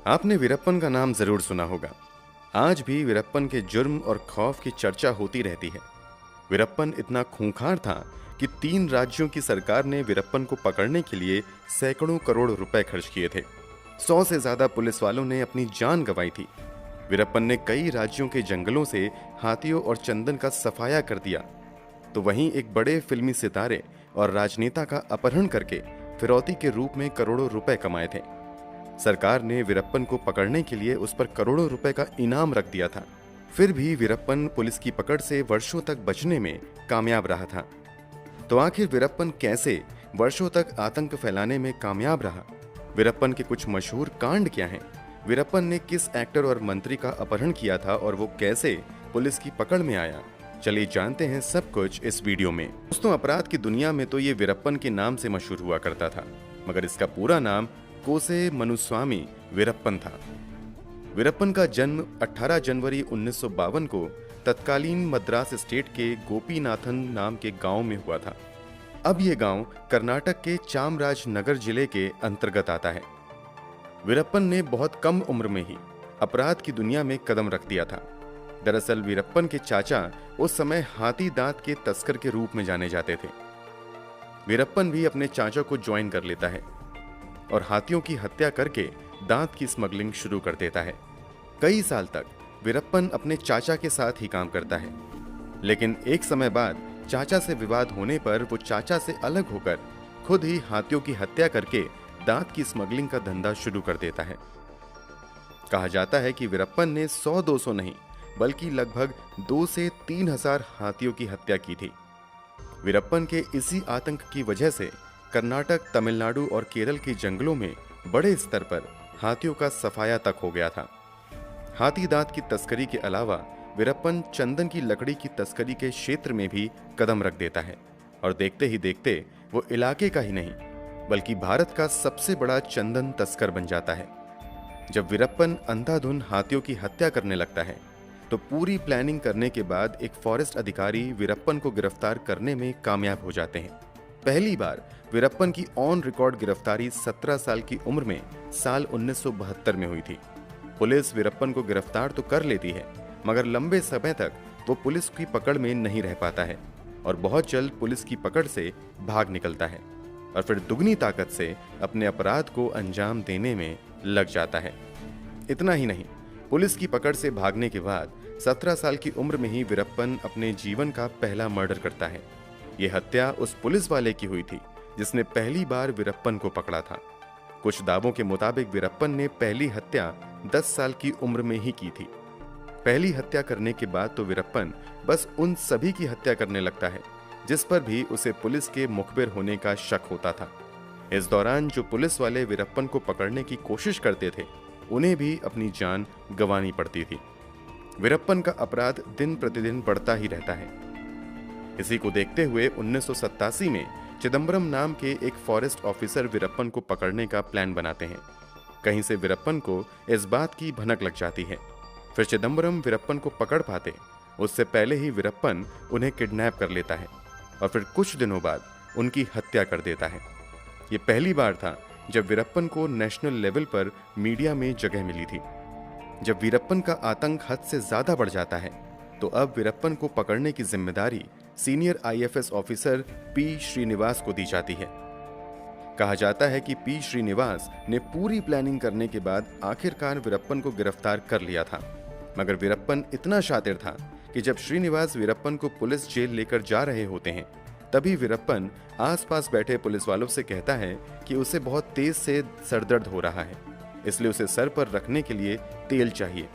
आपने वीरप्पन का नाम जरूर सुना होगा। आज भी वीरप्पन के जुर्म और खौफ की चर्चा होती रहती है। वीरप्पन इतना खूंखार था कि 3 राज्यों की सरकार ने वीरप्पन को पकड़ने के लिए सैकड़ों करोड़ रुपए खर्च किए थे। 100 से ज्यादा पुलिस वालों ने अपनी जान गंवाई थी। वीरप्पन ने कई राज्यों के जंगलों से हाथियों और चंदन का सफाया कर दिया। तो वहीं एक बड़े फिल्मी सितारे और राजनेता का अपहरण करके फिरौती के रूप में करोड़ों रुपए कमाए थे। सरकार ने वीरप्पन को पकड़ने के लिए उस पर करोड़ों रुपए का इनाम रख दिया था। फिर भी वीरप्पन पुलिस की पकड़ से वर्षों तक बचने में कामयाब रहा था। तो आखिर वीरप्पन कैसे वर्षों तक आतंक फैलाने में कामयाब रहा? वीरप्पन के कुछ मशहूर कांड क्या हैं? वीरप्पन ने किस एक्टर और मंत्री का अपहरण किया था और वो कैसे पुलिस की पकड़ में आया? चलिए जानते हैं सब कुछ इस वीडियो में। दोस्तों, अपराध की दुनिया में तो ये वीरप्पन के नाम से मशहूर हुआ करता था, मगर इसका पूरा नाम कोसे मनुस्वामी वीरप्पन था। वीरप्पन का जन्म 18 जनवरी 1952 को तत्कालीन मद्रास स्टेट के गोपीनाथन नाम के गांव में हुआ था। अब यह गांव कर्नाटक के चामराज नगर जिले के अंतर्गत आता है। वीरप्पन ने बहुत कम उम्र में ही अपराध की दुनिया में कदम रख दिया था। दरअसल वीरप्पन के चाचा उस समय हाथी दांत के तस्कर के रूप में जाने जाते थे। वीरप्पन भी अपने चाचा को ज्वाइन कर लेता है और हाथियों की हत्या करके दांत की स्मगलिंग शुरू कर देता है। कई साल तक वीरप्पन अपने चाचा के साथ ही काम करता है, लेकिन एक समय बाद चाचा से विवाद होने पर वो चाचा से अलग होकर खुद ही हाथियों की हत्या करके दांत की स्मगलिंग का धंधा शुरू कर देता है। कहा जाता है कि वीरप्पन ने 100-200 नहीं बल्कि लगभग 2 से 3 हजार हाथियों की हत्या की थी। वीरप्पन के इसी आतंक की वजह से कर्नाटक, तमिलनाडु और केरल के जंगलों में बड़े स्तर पर हाथियों का सफाया तक हो गया था। हाथी दांत की तस्करी के अलावा वीरप्पन चंदन की लकड़ी की तस्करी के क्षेत्र में भी कदम रख देता है और देखते ही देखते वो इलाके का ही नहीं बल्कि भारत का सबसे बड़ा चंदन तस्कर बन जाता है। जब वीरप्पन अंधाधुंध हाथियों की हत्या करने लगता है तो पूरी प्लानिंग करने के बाद एक फॉरेस्ट अधिकारी वीरप्पन को गिरफ्तार करने में कामयाब हो जाते हैं। पहली बार वीरप्पन की ऑन रिकॉर्ड गिरफ्तारी 17 साल की उम्र में साल 1972 में हुई थी। पुलिस वीरप्पन को गिरफ्तार तो कर लेती है, मगर लंबे समय तक वो पुलिस की पकड़ में नहीं रह पाता है और बहुत जल्द पुलिस की पकड़ से भाग निकलता है और फिर दुगनी ताकत से अपने अपराध को अंजाम देने में लग जाता है। इतना ही नहीं, पुलिस की पकड़ से भागने के बाद 17 साल की उम्र में ही वीरप्पन अपने जीवन का पहला मर्डर करता है। यह हत्या उस पुलिस वाले की हुई थी जिसने पहली बार वीरप्पन को पकड़ा था। कुछ दावों के मुताबिक वीरप्पन ने पहली हत्या 10 साल की उम्र में ही की थी। पहली हत्या करने के बाद तो वीरप्पन बस उन सभी की हत्या करने लगता है जिस पर भी उसे पुलिस के मुखबिर होने का शक होता था। इस दौरान जो पुलिस वाले वीरप्पन को पकड़ने की कोशिश करते थे उन्हें भी अपनी जान गंवानी पड़ती थी। वीरप्पन का अपराध दिन प्रतिदिन बढ़ता ही रहता है। इसी को देखते हुए 1987 में चिदम्बरम नाम के एक फॉरेस्ट ऑफिसर वीरप्पन को पकड़ने का प्लान बनाते हैं। कहीं से वीरप्पन को इस बात की भनक लग जाती है। फिर चिदम्बरम वीरप्पन को पकड़ पाते उससे पहले ही वीरप्पन उन्हें किडनैप कर लेता है और फिर कुछ दिनों बाद उनकी हत्या कर देता है। ये पहली बार था जब वीरप्पन को नेशनल लेवल पर मीडिया में जगह मिली थी। जब वीरप्पन का आतंक हद से ज्यादा बढ़ जाता है तो अब वीरप्पन को पकड़ने की जिम्मेदारी senior IFS officer P Srinivas को दी जाती है। कहा जाता है कि पी श्रीनिवास ने पूरी प्लानिंग करने के बाद आखिरकार वीरप्पन को गिरफ्तार कर लिया था, मगर वीरप्पन इतना शातिर था कि जब श्रीनिवास वीरप्पन को पुलिस जेल लेकर जा रहे होते हैं तभी वीरप्पन आसपास बैठे पुलिस वालों से कहता है कि उसे बहुत तेज से सरदर्द हो रहा है, इसलिए उसे सर पर रखने के लिए तेल चाहिए।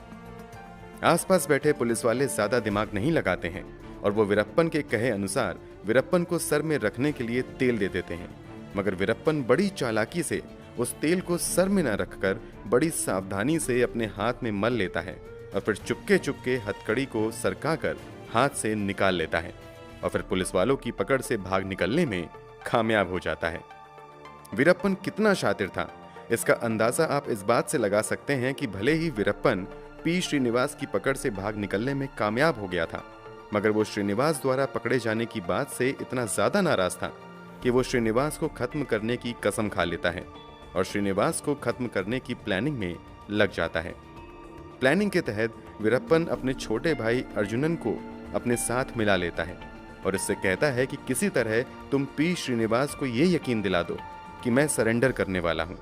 आसपास बैठे पुलिस वाले ज्यादा दिमाग नहीं लगाते हैं और वो वीरप्पन के कहे अनुसार वीरप्पन को सर में रखने के लिए तेल दे देते हैं, मगर वीरप्पन बड़ी चालाकी से उस तेल को सर में न रखकर बड़ी सावधानी से अपने हाथ में मल लेता है और फिर चुपके चुपके हथकड़ी को सरकाकर हाथ से निकाल लेता है और फिर पुलिस वालों की पकड़ से भाग निकलने में कामयाब हो जाता है। वीरप्पन कितना शातिर था इसका अंदाजा आप इस बात से लगा सकते हैं कि भले ही वीरप्पन पी श्रीनिवास की पकड़ से भाग निकलने में कामयाब हो गया था, मगर वो श्रीनिवास द्वारा पकड़े जाने की बात से इतना ज्यादा नाराज था कि वो श्रीनिवास को खत्म करने की कसम खा लेता है और श्रीनिवास को खत्म करने की प्लानिंग में लग जाता है। प्लानिंग के तहत वीरप्पन अपने छोटे भाई अर्जुनन को अपने साथ मिला लेता है और इससे कहता है कि किसी तरह तुम पी श्रीनिवास को ये यकीन दिला दो कि मैं सरेंडर करने वाला हूं।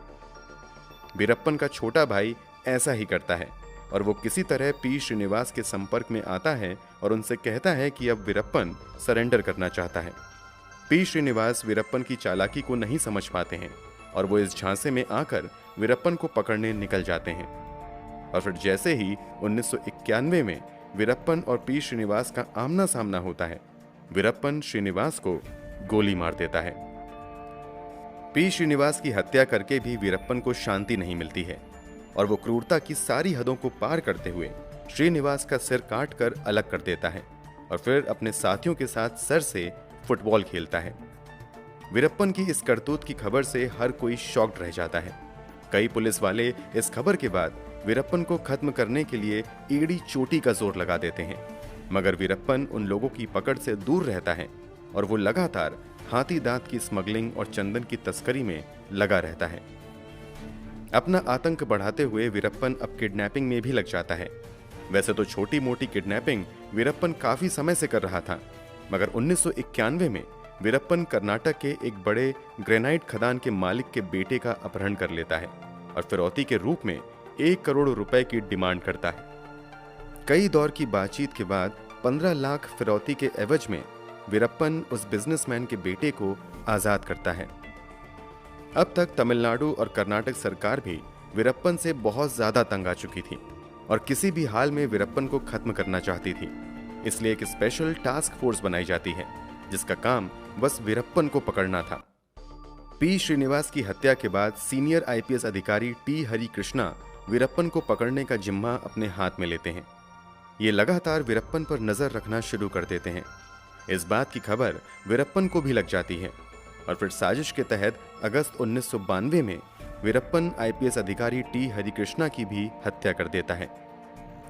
वीरप्पन का छोटा भाई ऐसा ही करता है और वो किसी तरह पी श्रीनिवास के संपर्क में आता है और उनसे कहता है कि अब वीरप्पन सरेंडर करना चाहता है। पी श्रीनिवास वीरप्पन की चालाकी को नहीं समझ पाते हैं और वो इस झांसे में आकर वीरप्पन को पकड़ने निकल जाते हैं। और फिर जैसे ही 1991 में वीरप्पन और पी श्रीनिवास का आमना सामना होता है, वीरप्पन श्रीनिवास को गोली मार देता है। पी श्रीनिवास की हत्या करके भी वीरप्पन को शांति नहीं मिलती है और वो क्रूरता की सारी हदों को पार करते हुए श्रीनिवास का सिर काट कर अलग कर देता है और फिर अपने साथियों के साथ सर से फुटबॉल खेलता है। वीरप्पन की इस करतूत की खबर से हर कोई शॉक्ड रह जाता है। कई पुलिस वाले इस खबर के बाद वीरप्पन को खत्म करने के लिए एड़ी चोटी का जोर लगा देते हैं, मगर वीरप्पन उन लोगों की पकड़ से दूर रहता है और वो लगातार हाथी दांत की स्मगलिंग और चंदन की तस्करी में लगा रहता है। अपना आतंक बढ़ाते हुए वीरप्पन अब किडनैपिंग में भी लग जाता है। वैसे तो छोटी मोटी किडनैपिंग वीरप्पन काफी समय से कर रहा था, मगर 1991 में वीरप्पन कर्नाटक के एक बड़े ग्रेनाइट खदान के मालिक के बेटे का अपहरण कर लेता है और फिरौती के रूप में 1 करोड़ रुपए की डिमांड करता है। कई दौर की बातचीत के बाद 15 लाख फिरौती के एवज में वीरप्पन उस बिजनेसमैन के बेटे को आजाद करता है। अब तक तमिलनाडु और कर्नाटक सरकार भी वीरप्पन से बहुत ज्यादा तंग आ चुकी थी और किसी भी हाल में वीरप्पन को खत्म करना चाहती थी। इसलिए एक स्पेशल टास्क फोर्स बनाई जाती है जिसका काम बस वीरप्पन को पकड़ना था। पी श्रीनिवास की हत्या के बाद सीनियर आईपीएस अधिकारी टी हरिकृष्णा वीरप्पन को पकड़ने का जिम्मा अपने हाथ में लेते हैं। ये लगातार वीरप्पन पर नजर रखना शुरू कर देते हैं। इस बात की खबर वीरप्पन को भी लग जाती है और फिर साजिश के तहत अगस्त 1992 में वीरप्पन आईपीएस अधिकारी टी हरिकृष्णा की भी हत्या कर देता है।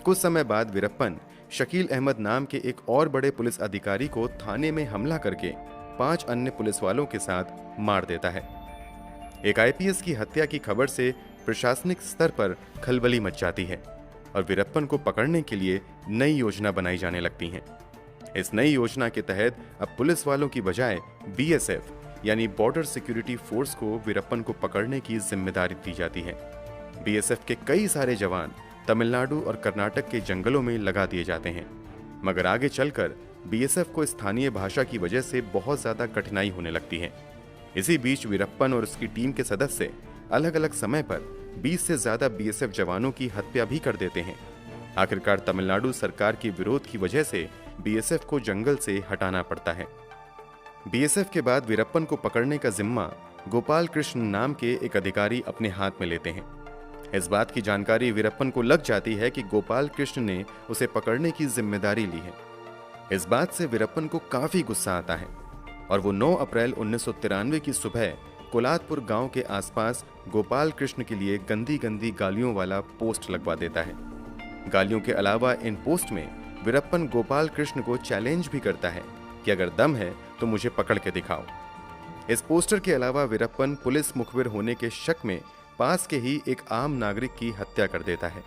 कुछ समय बाद वीरप्पन शकील अहमद नाम के एक और बड़े पुलिस अधिकारी को थाने में हमला करके 5 अन्य पुलिस वालों के साथ मार देता है। एक आईपीएस की हत्या की खबर से प्रशासनिक स्तर पर खलबली मच जाती है और वीरप्पन को पकड़ने के लिए नई योजना बनाई जाने लगती है। इस नई योजना के तहत अब पुलिस वालों की बजाय बीएसएफ यानी बॉर्डर सिक्योरिटी फोर्स को वीरप्पन को पकड़ने की जिम्मेदारी दी जाती है। बीएसएफ के कई सारे जवान तमिलनाडु और कर्नाटक के जंगलों में लगा दिए जाते हैं, मगर आगे चलकर बीएसएफ को स्थानीय भाषा की वजह से बहुत ज्यादा कठिनाई होने लगती है। इसी बीच वीरप्पन और उसकी टीम के सदस्य अलग अलग समय पर 20 से ज्यादा बीएसएफ जवानों की हत्या भी कर देते हैं। आखिरकार तमिलनाडु सरकार के विरोध की वजह से बीएसएफ को जंगल से हटाना पड़ता है। बीएसएफ के बाद वीरप्पन को पकड़ने का जिम्मा गोपाल कृष्ण नाम के एक अधिकारी अपने हाथ में लेते हैं। इस बात की जानकारी वीरप्पन को लग जाती है कि गोपाल कृष्ण ने उसे पकड़ने की जिम्मेदारी ली है। इस बात से वीरप्पन को काफी गुस्सा आता है और वो 9 अप्रैल 1993 की सुबह कोलातपुर गांव के आसपास गोपाल कृष्ण के लिए गंदी गंदी गालियों वाला पोस्ट लगवा देता है। गालियों के अलावा इन पोस्ट में वीरप्पन गोपाल कृष्ण को चैलेंज भी करता है कि अगर दम है तो मुझे पकड़ के दिखाओ। इस पोस्टर के अलावा वीरप्पन पुलिस मुखबिर होने के शक में पास के ही एक आम नागरिक की हत्या कर देता है।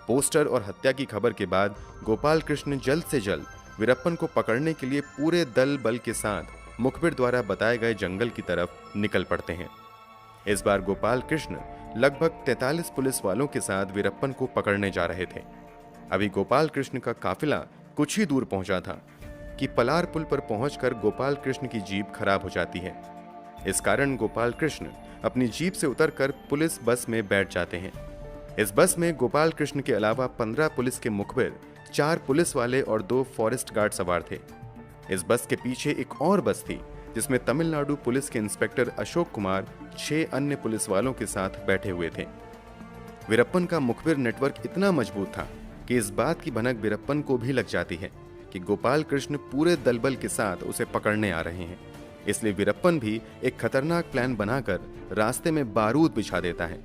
पोस्टर और हत्या की खबर के बाद गोपाल कृष्ण जल्द से जल्द वीरप्पन को पकड़ने के लिए पूरे दल बल के साथ मुखबिर द्वारा बताए गए जंगल की तरफ निकल पड़ते हैं। इस बार गोपाल कृष्ण लगभग 43 पुलिस वालों के साथ वीरप्पन को पकड़ने जा रहे थे। अभी गोपाल कृष्ण का काफिला कुछ ही दूर पहुंचा था कि पलार पुल पर पहुंचकर गोपाल कृष्ण की जीप खराब हो जाती है। इस कारण गोपाल कृष्ण अपनी जीप से उतरकर पुलिस बस में बैठ जाते हैं। इस बस में गोपाल कृष्ण के अलावा 15 पुलिस के मुखबिर, 4 पुलिस वाले और 2 फॉरेस्ट गार्ड सवार थे। इस बस के पीछे एक और बस थी जिसमें तमिलनाडु पुलिस के इंस्पेक्टर अशोक कुमार 6 अन्य पुलिस वालों के साथ बैठे हुए थे। वीरप्पन का मुखबिर नेटवर्क इतना मजबूत था कि इस बात की भनक वीरप्पन को भी लग जाती है कि गोपाल कृष्ण पूरे दलबल के साथ उसे पकड़ने आ रहे हैं। इसलिए वीरप्पन भी एक खतरनाक प्लान बनाकर रास्ते में बारूद बिछा देता है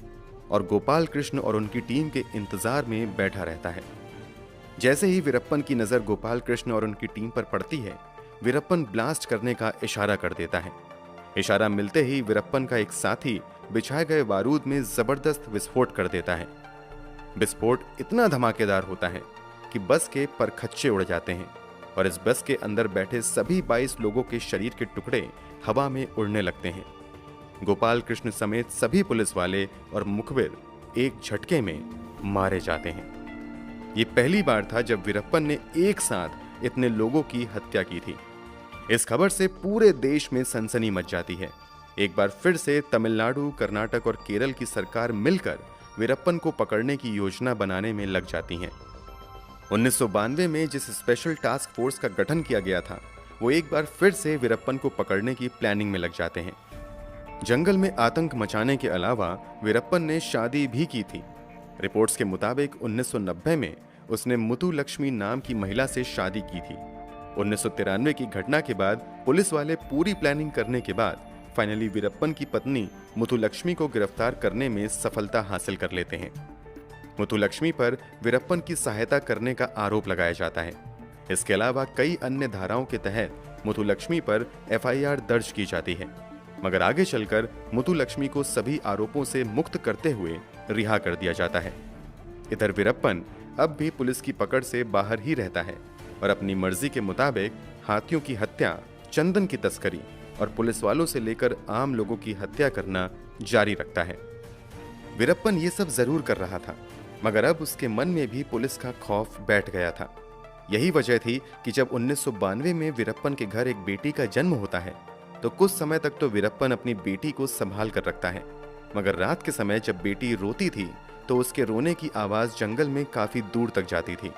और गोपाल कृष्ण और उनकी टीम के इंतजार में बैठा रहता है। जैसे ही वीरप्पन की नजर गोपाल कृष्ण और उनकी टीम पर पड़ती है, वीरप्पन ब्लास्ट करने का इशारा कर देता है। इशारा मिलते ही वीरप्पन का एक साथी बिछाए गए बारूद में जबरदस्त विस्फोट कर देता है। विस्फोट इतना धमाकेदार होता है कि बस के परखच्चे उड़ जाते हैं और इस बस के अंदर बैठे सभी 22 लोगों के शरीर के टुकड़े हवा में उड़ने लगते हैं। गोपाल कृष्ण समेत सभी पुलिस वाले और मुखबिर एक झटके में मारे जाते हैं। ये पहली बार था जब वीरप्पन ने एक साथ इतने लोगों की हत्या की थी। इस खबर से पूरे देश में सनसनी मच जाती है। एक बार फिर से तमिलनाडु, कर्नाटक और केरल की सरकार मिलकर वीरप्पन को पकड़ने की योजना बनाने में लग जाती हैं। 1992 में जिस स्पेशल टास्क फोर्स का गठन किया गया था, वो एक बार फिर से वीरप्पन को पकड़ने की प्लानिंग में लग जाते हैं। जंगल में आतंक मचाने के अलावा वीरप्पन ने शादी भी की थी। रिपोर्ट्स के मुताबिक 1990 में उसने मुथुलक्ष्मी नाम की महिला से शादी की थी। 1993 की घटना के बाद पुलिस वाले पूरी प्लानिंग करने के बाद फाइनली वीरप्पन की पत्नी मुथुलक्ष्मी को गिरफ्तार करने में सफलता हासिल कर लेते हैं। मुथुलक्ष्मी पर वीरप्पन की सहायता करने का आरोप लगाया जाता है। इसके अलावा कई अन्य धाराओं के तहत मुथुलक्ष्मी पर एफआईआर दर्ज की जाती है, मगर आगे चलकर मुथुलक्ष्मी को सभी आरोपों से मुक्त करते हुए रिहा कर दिया जाता है। इधर वीरप्पन अब भी पुलिस की पकड़ से बाहर ही रहता है और अपनी मर्जी के मुताबिक हाथियों की हत्या, चंदन की तस्करी और पुलिस वालों से लेकर आम लोगों की हत्या करना जारी रखता है। वीरप्पन ये सब जरूर कर रहा था, मगर अब उसके मन में भी पुलिस का खौफ बैठ गया था। यही वजह थी कि जब 1992 में वीरप्पन के घर एक बेटी का जन्म होता है तो कुछ समय तक तो वीरप्पन अपनी बेटी को संभाल कर रखता है, मगर रात के समय जब बेटी रोती थी तो उसके रोने की आवाज जंगल में काफी दूर तक जाती थी।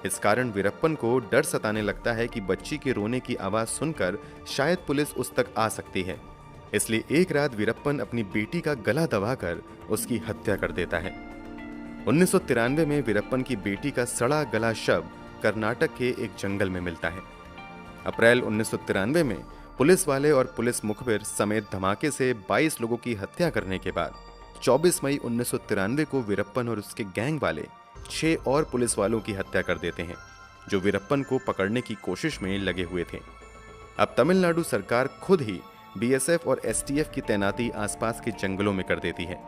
इस कारण वीरप्पन को डर सताने लगता है कि बच्ची के रोने की आवाज सुनकर शायद पुलिस उस तक आ सकती है। इसलिए एक रात वीरप्पन अपनी बेटी का गला दबाकर उसकी हत्या कर देता है। 1993 में वीरप्पन की बेटी का सड़ा गला शव कर्नाटक के एक जंगल में मिलता है। अप्रैल 1993 में पुलिस वाले और पुलिस मुखबिर समेत धमाके से 22 लोगों की हत्या करने के बाद 24 मई 1993 को वीरप्पन और उसके गैंग वाले 6 और पुलिस वालों की हत्या कर देते हैं, जो वीरप्पन को पकड़ने की कोशिश में लगे हुए थे। अब तमिलनाडु सरकार खुद ही बीएसएफ और एसटीएफ की तैनाती आसपास के जंगलों में कर देती है।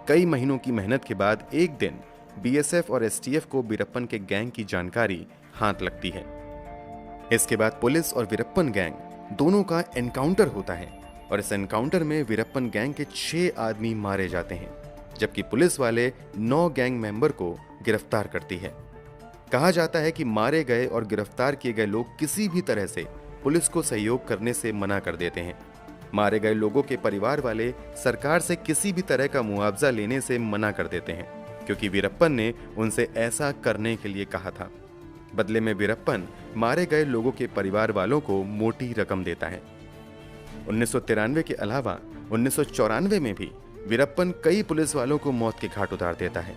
कई महीनों की मेहनत के बाद एक दिन बीएसएफ और एसटीएफ को वीरप्पन के गैंग की जानकारी हाथ लगती है। इसके बाद पुलिस और वीरप्पन गैंग दोनों का एनकाउंटर होता है और इस एनकाउंटर में वीरप्पन गैंग के 6 आदमी मारे जाते हैं, जबकि पुलिस वाले 9 गैंग मेंबर को गिरफ्तार करती है। कहा जाता है कि मारे गए और गिरफ्तार किए गए लोग किसी भी तरह से पुलिस को सहयोग करने से मना कर देते हैं। मारे गए लोगों के परिवार वाले सरकार से किसी भी तरह का मुआवजा लेने से मना कर देते हैं, क्योंकि वीरप्पन ने उनसे ऐसा करने के लिए कहा था। बदले में वीरप्पन मारे गए लोगों के परिवार वालों को मोटी रकम देता है। 1993 के अलावा 1994 में भी वीरप्पन कई पुलिस वालों को मौत के घाट उतार देता है।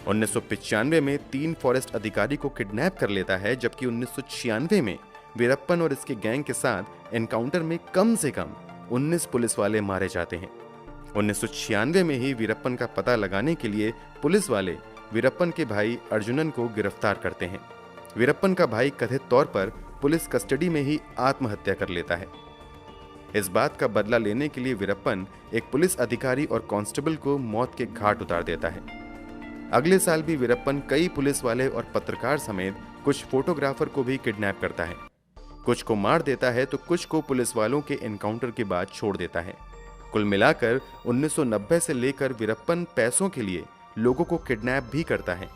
1995 में 3 फॉरेस्ट अधिकारी को किडनैप कर लेता है, जबकि 1996 में वीरप्पन और इसके गैंग के साथ एनकाउंटर में कम से कम 19 पुलिस वाले मारे जाते हैं। 1996 में ही वीरप्पन का पता लगाने के लिए पुलिस वाले वीरप्पन के भाई अर्जुनन को गिरफ्तार करते हैं। वीरप्पन का भाई कथित तौर पर पुलिस कस्टडी में ही आत्महत्या कर लेता है। इस बात का बदला लेने के लिए वीरप्पन एक पुलिस अधिकारी और कांस्टेबल को मौत के घाट उतार देता है। अगले साल भी वीरप्पन कई पुलिस वाले और पत्रकार समेत कुछ फोटोग्राफर को भी किडनैप करता है। कुछ को मार देता है तो कुछ को पुलिस वालों के एनकाउंटर के बाद छोड़ देता है। कुल मिलाकर 1990 से लेकर वीरप्पन पैसों के लिए लोगों को किडनैप भी करता है।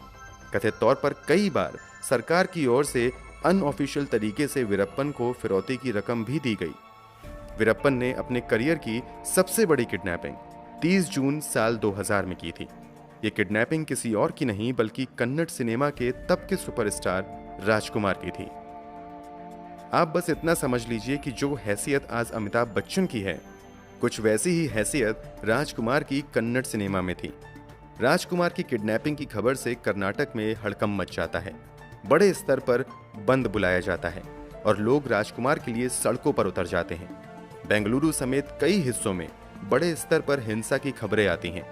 कथित तौर पर कई बार सरकार की ओर से अनऑफिशियल तरीके से वीरप्पन को फिरौती की रकम भी दी गई। वीरप्पन ने अपने करियर की सबसे बड़ी किडनैपिंग 30 जून साल 2000 में की थी। ये किडनैपिंग किसी और की नहीं बल्कि कन्नड़ सिनेमा के तब के सुपरस्टार राजकुमार की थी। आप बस इतना समझ लीजिए कि जो हैसियत आज अमिताभ बच्चन की है, कुछ वैसी ही हैसियत राजकुमार की कन्नड़ सिनेमा में थी। राजकुमार की किडनैपिंग की खबर से कर्नाटक में हड़कंप मच जाता है। बड़े स्तर पर बंद बुलाया जाता है और लोग राजकुमार के लिए सड़कों पर उतर जाते हैं। बेंगलुरु समेत कई हिस्सों में बड़े स्तर पर हिंसा की खबरें आती हैं।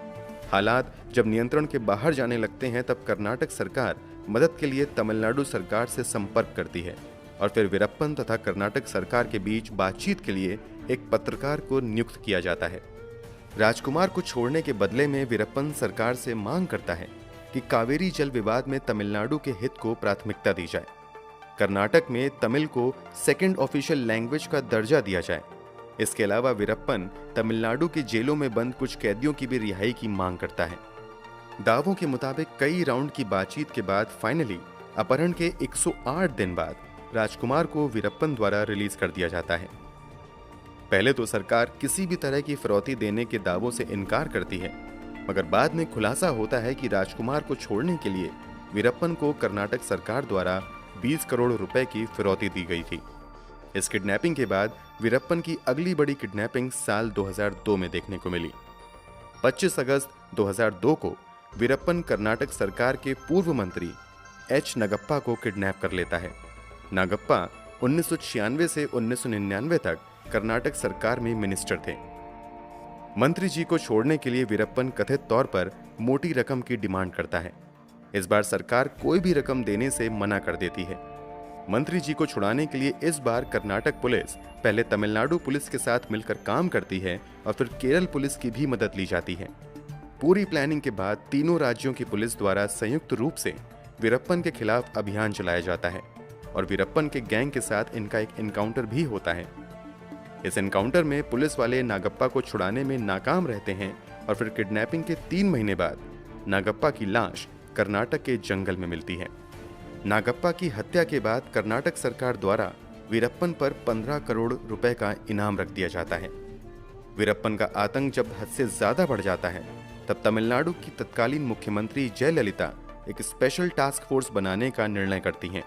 हालात जब नियंत्रण के बाहर जाने लगते हैं तब कर्नाटक सरकार मदद के लिए तमिलनाडु सरकार से संपर्क करती है और फिर वीरप्पन तथा कर्नाटक सरकार के बीच बातचीत के लिए एक पत्रकार को नियुक्त किया जाता है। राजकुमार को छोड़ने के बदले में वीरप्पन सरकार से मांग करता है कि कावेरी जल विवाद में तमिलनाडु के हित को प्राथमिकता दी जाए। कर्नाटक में तमिल को सेकंड ऑफिशियल लैंग्वेज का दर्जा दिया जाए। इसके अलावा वीरप्पन तमिलनाडु की जेलों में बंद कुछ कैदियों की भी रिहाई की मांग करता है। दावों के मुताबिक कई राउंड की बातचीत के बाद फाइनली अपहरण के 108 दिन बाद राजकुमार को वीरप्पन द्वारा रिलीज कर दिया जाता है। पहले तो सरकार किसी भी तरह की फिरौती देने के दावों से इनकार करती है, मगर बाद में खुलासा होता है कि राजकुमार को छोड़ने के लिए वीरप्पन को कर्नाटक सरकार द्वारा 20 करोड़ रुपए की फिरौती दी गई थी। इस किडनैपिंग के बाद वीरप्पन की अगली बड़ी किडनैपिंग साल 2002 में देखने को मिली। 25 अगस्त 2002 को वीरप्पन कर्नाटक सरकार के पूर्व मंत्री एच नगप्पा को किडनैप कर लेता है। नागप्पा 1996 से 1999 तक कर्नाटक सरकार में मिनिस्टर थे। मंत्री जी को छोड़ने के लिए वीरप्पन कथित तौर पर मोटी रकम की डिमांड करता है। इस बार सरकार कोई भी रकम देने से मना कर देती है। मंत्री जी को छुड़ाने के लिए इस बार कर्नाटक पुलिस पहले तमिलनाडु पुलिस के साथ मिलकर काम करती है और फिर केरल पुलिस की भी मदद ली जाती है। पूरी प्लानिंग के बाद तीनों राज्यों की पुलिस द्वारा संयुक्त रूप से वीरप्पन के खिलाफ अभियान चलाया जाता है और वीरप्पन के गैंग के साथ इनका एक एनकाउंटर भी होता है। इस एनकाउंटर में पुलिस वाले नागप्पा को छुड़ाने में नाकाम रहते हैं और फिर किडनैपिंग के 3 महीने बाद नागप्पा की लाश कर्नाटक के जंगल में मिलती है। नागप्पा की हत्या के बाद कर्नाटक सरकार द्वारा वीरप्पन पर 15 करोड़ रुपए का इनाम रख दिया जाता है। वीरप्पन का आतंक जब हद से ज्यादा बढ़ जाता है तब तमिलनाडु की तत्कालीन मुख्यमंत्री जयललिता एक स्पेशल टास्क फोर्स बनाने का निर्णय करती हैं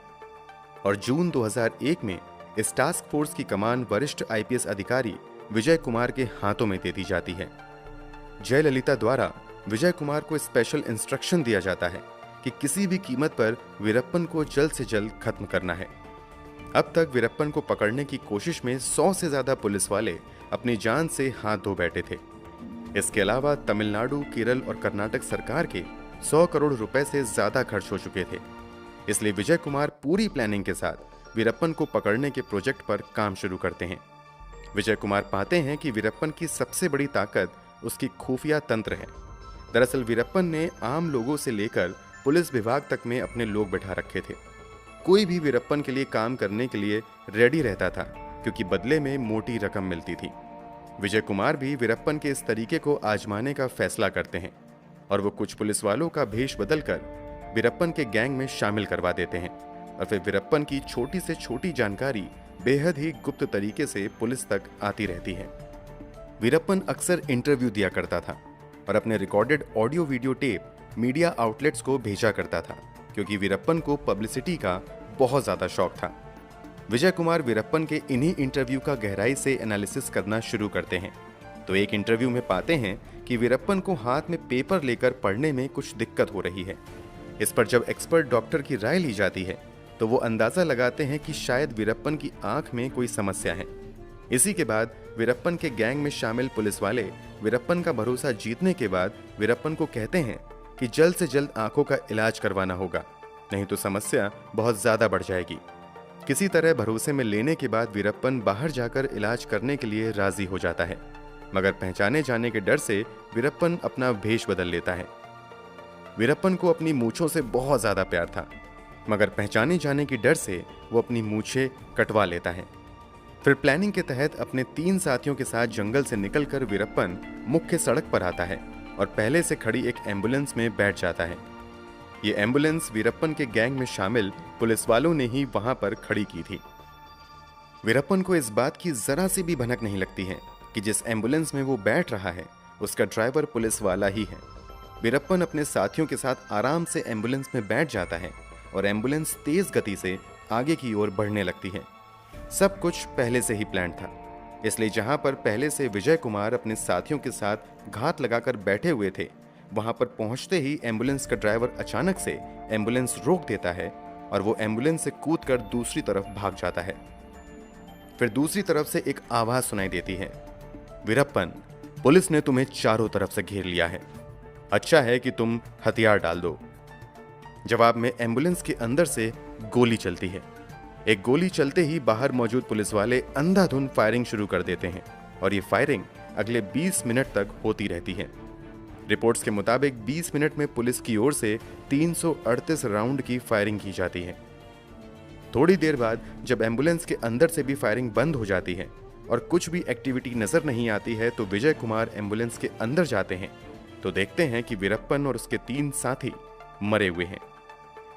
और जून 2001 में इस टास्क फोर्स की कमान वरिष्ठ आईपीएस अधिकारी विजय कुमार के हाथों में दे दी जाती है। जयललिता द्वारा विजय कुमार को स्पेशल इंस्ट्रक्शन दिया जाता है कि किसी भी कीमत पर वीरप्पन को जल्द से जल्द खत्म करना है। अब तक वीरप्पन को पकड़ने की कोशिश में 100 से ज्यादा पुलिस वाले अपनी जान से हाथ धो बैठे थे। इसके अलावा तमिलनाडु, केरल और कर्नाटक सरकार के 100 करोड़ रुपए से ज्यादा खर्च हो चुके थे। इसलिए विजय कुमार पूरी प्लानिंग के साथ वीरप्पन को पकड़ने के प्रोजेक्ट पर काम शुरू करते हैं। विजय कुमार पाते हैं कि वीरप्पन की सबसे बड़ी ताकत उसकी खुफिया तंत्र है। दरअसल वीरप्पन ने आम लोगों से लेकर पुलिस विभाग तक में अपने लोग बैठा रखे थे। कोई भी वीरप्पन के लिए काम करने के लिए रेडी रहता था क्योंकि बदले में मोटी रकम मिलती थी। विजय कुमार भी वीरप्पन के इस तरीके को आजमाने का फैसला करते हैं और वो कुछ पुलिस वालों का भेष बदलकर वीरप्पन के गैंग में शामिल करवा देते हैं और फिर वीरप्पन की छोटी से छोटी जानकारी बेहद ही गुप्त तरीके से पुलिस तक आती रहती है। वीरप्पन अक्सर इंटरव्यू दिया करता था और अपने recorded audio video tape media outlets को भेजा करता था क्योंकि वीरप्पन को पब्लिसिटी का बहुत ज्यादा शौक था। विजय कुमार वीरप्पन के इन्हीं इंटरव्यू का गहराई से एनालिसिस करना शुरू करते हैं तो एक इंटरव्यू में पाते हैं कि वीरप्पन को हाथ में पेपर लेकर पढ़ने में कुछ दिक्कत हो रही है। इस पर जब एक्सपर्ट डॉक्टर की राय ली जाती है तो वो अंदाजा लगाते हैं कि शायद वीरप्पन की आंख में कोई समस्या है। इसी के बाद वीरप्पन के गैंग में शामिल पुलिस वाले वीरप्पन का भरोसा जीतने के बाद वीरप्पन को कहते हैं कि जल्द से जल्द आंखों का इलाज करवाना होगा, नहीं तो समस्या बहुत ज्यादा बढ़ जाएगी। किसी तरह भरोसे में लेने के बाद वीरप्पन बाहर जाकर इलाज करने के लिए राजी हो जाता है, मगर पहचाने जाने के डर से वीरप्पन अपना भेष बदल लेता है। वीरप्पन को अपनी मूंछों से बहुत ज्यादा प्यार था, मगर पहचाने जाने के डर से वो अपनी मूंछें कटवा लेता है। फिर प्लानिंग के तहत अपने 3 साथियों के साथ जंगल से निकलकर वीरप्पन मुख्य सड़क पर आता है और पहले से खड़ी एक एम्बुलेंस में बैठ जाता है। ये एम्बुलेंस वीरप्पन के गैंग में शामिल पुलिस वालों ने ही वहां पर खड़ी की थी। वीरप्पन को इस बात की जरा सी भी भनक नहीं लगती है कि जिस एम्बुलेंस में वो बैठ रहा है उसका ड्राइवर पुलिस वाला ही है। वीरप्पन अपने साथियों के साथ आराम से एम्बुलेंस में बैठ जाता है और एम्बुलेंस तेज गति से आगे की ओर बढ़ने लगती है। सब कुछ पहले से ही प्लान था, इसलिए जहां पर पहले से विजय कुमार अपने साथियों के साथ घात लगाकर बैठे हुए थे, वहां पर पहुंचते ही एम्बुलेंस का ड्राइवर अचानक से एम्बुलेंस रोक देता है और वो एम्बुलेंस से कूदकर दूसरी तरफ भाग जाता है। फिर दूसरी तरफ से एक आवाज सुनाई देती है, वीरप्पन, पुलिस ने तुम्हें चारों तरफ से घेर लिया है, अच्छा है कि तुम हथियार डाल दो। जवाब में एम्बुलेंस के अंदर से गोली चलती है। एक गोली चलते ही बाहर मौजूद पुलिस वाले अंधाधुंध फायरिंग शुरू कर देते हैं और ये फायरिंग अगले 20 मिनट तक होती रहती है। रिपोर्ट्स के मुताबिक 20 मिनट में पुलिस की ओर से 338 राउंड की फायरिंग की जाती है। थोड़ी देर बाद जब एम्बुलेंस के अंदर से भी फायरिंग बंद हो जाती है और कुछ भी एक्टिविटी नजर नहीं आती है तो विजय कुमार एम्बुलेंस के अंदर जाते हैं तो देखते हैं कि वीरप्पन और उसके 3 साथी मरे हुए हैं।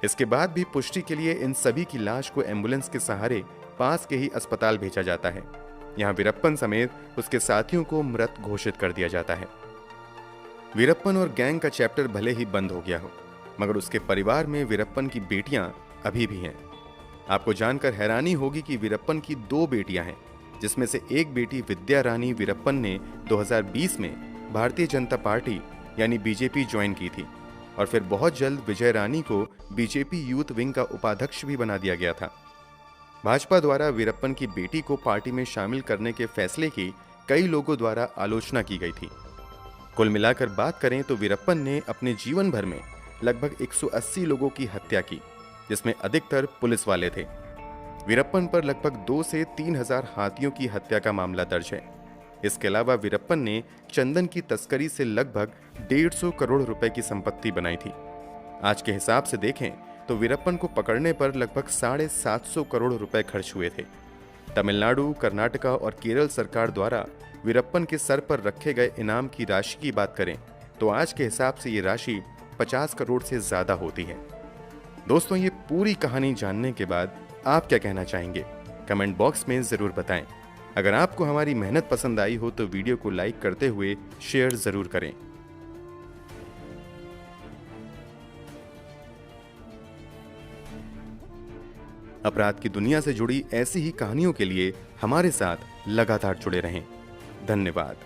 इसके बाद भी पुष्टि के लिए इन सभी की लाश को एम्बुलेंस के सहारे पास के ही अस्पताल भेजा जाता है। यहाँ वीरप्पन समेत उसके साथियों को मृत घोषित कर दिया जाता है। वीरप्पन और गैंग का चैप्टर भले ही बंद हो गया हो, मगर उसके परिवार में वीरप्पन की बेटियां अभी भी हैं। आपको जानकर हैरानी होगी कि वीरप्पन की 2 बेटियां हैं, जिसमें से एक बेटी विद्या रानी वीरप्पन ने 2020 में भारतीय जनता पार्टी यानी बीजेपी ज्वाइन की थी और फिर बहुत जल्द विजय रानी को बीजेपी यूथ विंग का उपाध्यक्ष भी बना दिया गया था। भाजपा द्वारा वीरप्पन की बेटी को पार्टी में शामिल करने के फैसले की कई लोगों द्वारा आलोचना की गई थी। कुल मिलाकर बात करें तो वीरप्पन ने अपने जीवन भर में लगभग 180 लोगों की हत्या की, जिसमें अधिकतर पुलिस वाले थे। वीरप्पन पर लगभग 2 से 3 हजार हाथियों की हत्या का मामला दर्ज है। इसके अलावा वीरप्पन ने चंदन की तस्करी से लगभग 150 करोड़ रुपए की संपत्ति बनाई थी। आज के हिसाब से देखें तो वीरप्पन को पकड़ने पर लगभग 750 करोड़ रुपए खर्च हुए थे। तमिलनाडु, कर्नाटका और केरल सरकार द्वारा वीरप्पन के सर पर रखे गए इनाम की राशि की बात करें तो आज के हिसाब से ये राशि 50 करोड़ से ज्यादा होती है। दोस्तों, ये पूरी कहानी जानने के बाद आप क्या कहना चाहेंगे? कमेंट बॉक्स में जरूर बताएं। अगर आपको हमारी मेहनत पसंद आई हो तो वीडियो को लाइक करते हुए शेयर जरूर करें। अपराध की दुनिया से जुड़ी ऐसी ही कहानियों के लिए हमारे साथ लगातार जुड़े रहें। धन्यवाद।